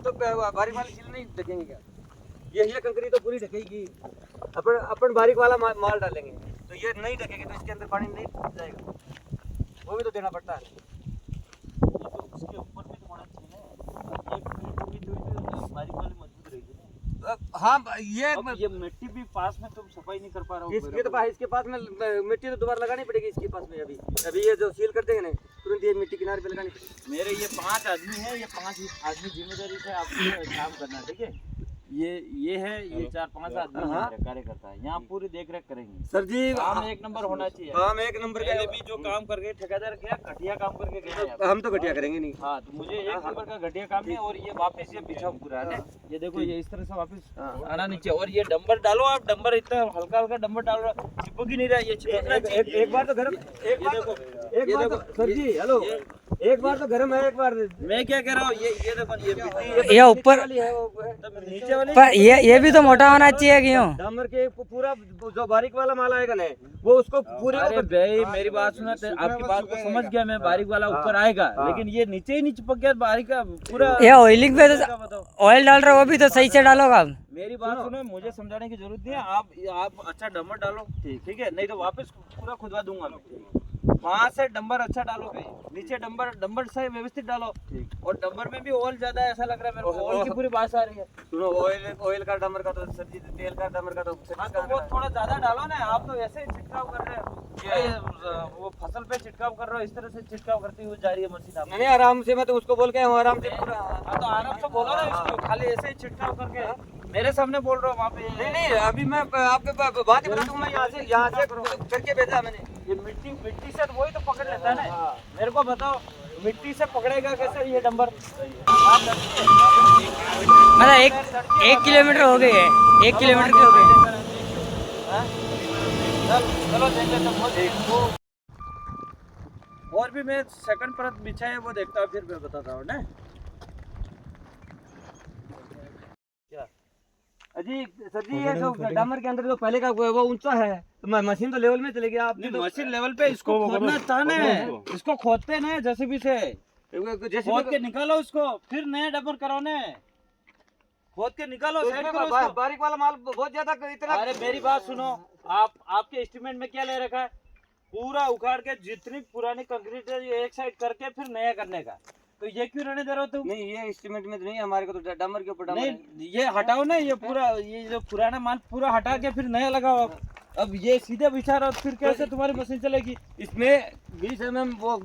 तो बारीक वाली सील नहीं ढकेंगे क्या? ये कंकरी तो पूरी ढकेगी। अपन बारीक वाला माल डालेंगे तो ये नहीं ढकेगी, तो इसके अंदर पानी नहीं जाएगा, वो भी तो देना पड़ता है। उसके ऊपर भी तो होना चाहिए, ये बारीक वाली मजबूत रहेगी। हाँ ये मिट्टी भी पास में तुम सफाई नहीं कर पा रहे हो। इसके पास में मिट्टी तो दोबारा लगानी पड़ेगी इसके पास में। अभी ये जो सील कर देंगे ना, तुरंत ये मिट्टी किनारे पे लगानी पड़ेगी। मेरे ये 5 आदमी है, ये 5 आदमी जिम्मेदारी से आपको काम करना है, ठीक है? ये है, ये 4-5 आदमी कार्यकर्ता है, यहाँ पूरी देख रेख करेंगे। सर जी काम एक नंबर होना चाहिए। काम एक नंबर का भी जो काम करके ठेकेदार क्या घटिया काम करके गए, हम तो घटिया करेंगे नहीं। हाँ, तो मुझे एक नंबर का घटिया काम है। और ये वापस ये बिछा पूरा है, ये देखो, ये इस तरह से वापस आना नीचे। और ये डंबर डालो आप, डंबर इतना हल्का हल्का डंबर डालो, चिपक ही नहीं रहा, ये चिपकना चाहिए। एक बार तो गरम, एक बार सर जी हेलो, एक बार तो गरम है, एक बार मैं क्या कह रहा हूँ, ये देखो, ये ऊपर नीचे वाली पर ये भी तो मोटा होना चाहिए क्यों? डामर के पूरा जो बारीक वाला माल आएगा ना, वो उसको पूरे। अरे भाई मेरी बात सुना, आपकी बात को समझ गया मैं, बारीक वाला ऊपर आएगा, लेकिन ये नीचे ही नहीं चिपक गया बारीक का पूरा। ये ऑयलिंग पे तो ऑयल डाल रहे हो, वो भी तो सही से डालोगा आप। मेरी बात सुनो, मुझे समझाने की जरूरत नहीं है। आप अच्छा डंबर डालो, ठीक है, नहीं तो वापस पूरा खुदवा दूंगा मैं। वहाँ से डंबर अच्छा डालो, नीचे डंबर से व्यवस्थित डालो, और डंबर में भी ऑयल ज्यादा है ऐसा लग रहा है मेरे को, ऑयल की पूरी बात आ रही है। सुनो, ऑयल का डंबर का तो सर जी, तेल का डंबर का तो वो थोड़ा ज्यादा डालो ना। आप तो ऐसे ही छिड़काव कर रहे हो, वो फसल पे छिड़काव कर रहे हो, इस तरह से छिड़काव करती हुई जा रही है मशीन। आप नहीं, आराम से, मैं तो उसको बोल के हूँ आराम से पूरा। हाँ, तो आराम से बोलो ना इसको, खाली ऐसे ही छिड़काव करके मेरे सामने बोल रहा हूँ वहाँ पे। नहीं, अभी मैं आपके बात ही बता दूँ, मैं यहाँ से करके भेजा मैंने। ये मिट्टी से तो वही तो पकड़ लेता है ना। मेरे को बताओ, मिट्टी से पकड़ेगा कैसे ये डंबर? मतलब एक किलोमीटर हो गई है, 1 किलोमीटर की हो गई। चलो देखो। और भी मैं सेकंड परत बिछा है, वो देखता हूँ, फिर मैं बताता हूँ ना। अजी सर जी, ये जो डामर के अंदर जो पहले का वो ऊंचा है, तो मशीन तो लेवल में चलेगी। आप मशीन लेवल पे इसको खोदना था ना, इसको खोदते ना जेसीबी से, खोद के निकालो इसको, फिर नया डंपर कराओ ना, खोद के निकालो। बारीक वाला माल बहुत ज्यादा इतना। अरे मेरी बात सुनो, आपके एस्टिमेट में क्या ले रखा है? पूरा उखाड़ के जितनी पुरानी कंक्रीट है एक साइड करके फिर नया करने का, तो ये क्यों रहने दे रहे हो तुम? नहीं, ये एस्टिमेट में तो नहीं, हमारे को तो डामर के ऊपर डामर नहीं, ये हटाओ ना, ये पूरा, ये जो पुराना माल पूरा हटा के फिर नया लगाओ। अब ये सीधे बिछा रहा हो, फिर कैसे तुम्हारी मशीन चलेगी? इसमें 20 mm वो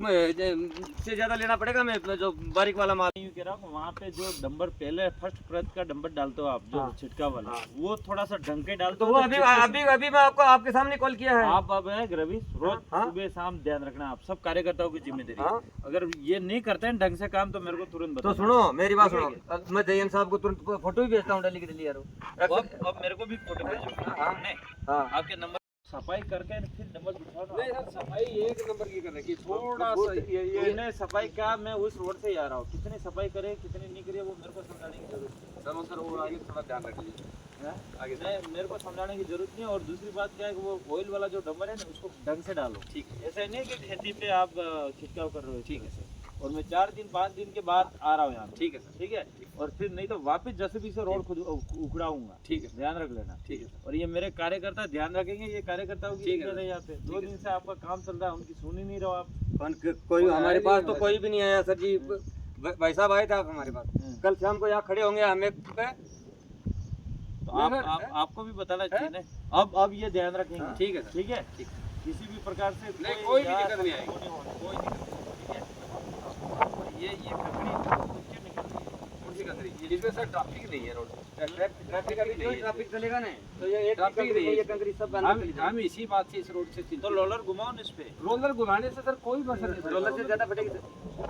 से ज्यादा लेना पड़ेगा। मैं जो बारीक वाला माल यूँ कह रहा हूँ, वहाँ पे जो डंबर पहले फर्स्ट परत का डंबर डालते हो आप, जो छिटका वाला, वो थोड़ा सा ढंग के डालते हो। वो अभी मैं आपको आपके सामने कॉल किया है। आप अब है रवि, रोज सुबह शाम ध्यान रखना, आप सब कार्यकर्ताओं की जिम्मेदारी। अगर ये नहीं करते हैं ढंग से काम, तो मेरे को तुरंत बताओ। तो सुनो मेरी बात सुनो, मैं जयन साहब को तुरंत फोटो भी भेजता हूँ, डेली के डेली यार। अब मेरे को भी फोटो भेजो, आपके नंबर सफाई करके फिर डंबर बिठाओ। नहीं सर, सफाई एक नंबर की करने की, थोड़ा सा ये सफाई क्या, मैं उस रोड से ही आ रहा हूँ, कितनी सफाई करे कितनी नहीं करे वो मेरे को समझाने की जरूरत है सर, वो आगे थोड़ा ध्यान रख लीजिए आगे। नहीं, मेरे को समझाने की जरूरत नहीं है। और दूसरी बात क्या है कि वो ऑयल वाला जो डंबर है ना, उसको ढंग से डालो, ठीक है? ऐसा नहीं कि खेती पे आप छिड़काव कर रहे हो, ठीक है सर? और मैं 4-5 दिन के बाद आ रहा हूँ यहाँ, ठीक है सर? ठीक है, और फिर नहीं तो वापस जेसीबी से रोड खुद उखड़ाऊंगा, ठीक है? ध्यान रख लेना, ठीक है? और ये मेरे कार्यकर्ता ध्यान रखेंगे, ये कार्यकर्ताओं की है यहाँ पे। 2 दिन से आपका काम चल रहा है, उनकी सुन ही नहीं रहो आप। कोई हमारे पास तो कोई भी नहीं आया सर जी। भाई साहब आए थे आप हमारे पास, कल शाम को यहाँ खड़े होंगे हमें पे। तो आपको भी बताना चाहिए ना। अब ये ध्यान रखेंगे, ठीक है? ठीक है, किसी भी प्रकार से कोई भी दिक्कत नहीं आएगी, कोई दिक्कत नहीं। ये खकड़ी क्यों निकल रही है? कौन सी कंकरी? इसमें सर ट्रैफिक नहीं है, रोड ट्रैफिक चलेगा ना, तो ये ट्रैफिक नहीं है, ये कंकरी सब हम इसी बात से इस रोड से तो रोलर घुमाओ ना इस पे। रोलर घुमाने से सर कोई मसला नहीं, रोलर से ज्यादा फटेगी सर,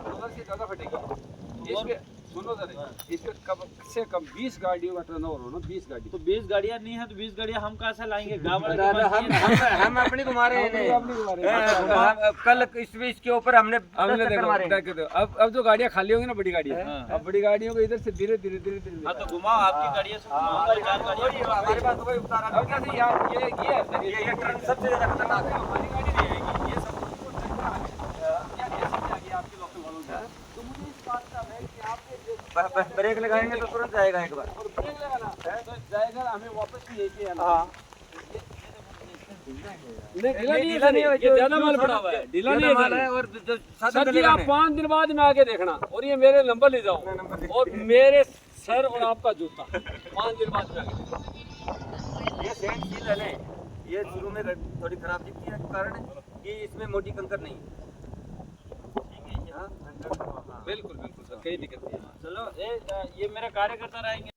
रोलर से ज्यादा फटेगी। इसमें सुनो सर, इसमें कम से कम 20 गाड़ियों का टर्नओवर हो ना, 20 गाड़ी। तो 20 गाड़ियाँ नहीं है तो 20 गाड़ियाँ हम कहाँ से लाएंगे? गाँव वाले हम अपनी घुमा रहे हैं। कल इसके ऊपर हमने देखो, अब जो गाड़ियाँ खाली होंगी ना, बड़ी गाड़ियाँ, अब बड़ी गाड़ियों को इधर से धीरे धीरे हाँ, तो घुमाओ आपकी गाड़ियाँ से, हमारी 4 गाड़ियाँ हमारे पास तो वही उतारा। ये ट्रक सबसे ज्यादा खतरनाक है, हमारी गाड़ी तो मुझे इस बात का है कि आपने जो ब्रेक लगाएंगे तो तुरंत जाएगा एक बार। और ब्रेक लगाना है तो जाएगा, हमें वापस भी यही आना। हाँ नहीं ढीला नहीं है, ये ज्यादा माल पड़ा हुआ है, ढीला नहीं है। और जो सर जी आप 5 दिन बाद में आके देखना, और ये मेरे नंबर ले जाओ और मेरे सर और आपका जूता 5 दिन बाद में आके देखना। ये सेंट सील है ना, ये शुरू में थोड़ी खराब दिखती है, कारण कि इसमें मोटी कंकर नहीं है। बिल्कुल बिल्कुल सर, कोई दिक्कत नहीं है। चलो ये मेरा कार्यकर्ता रहेंगे।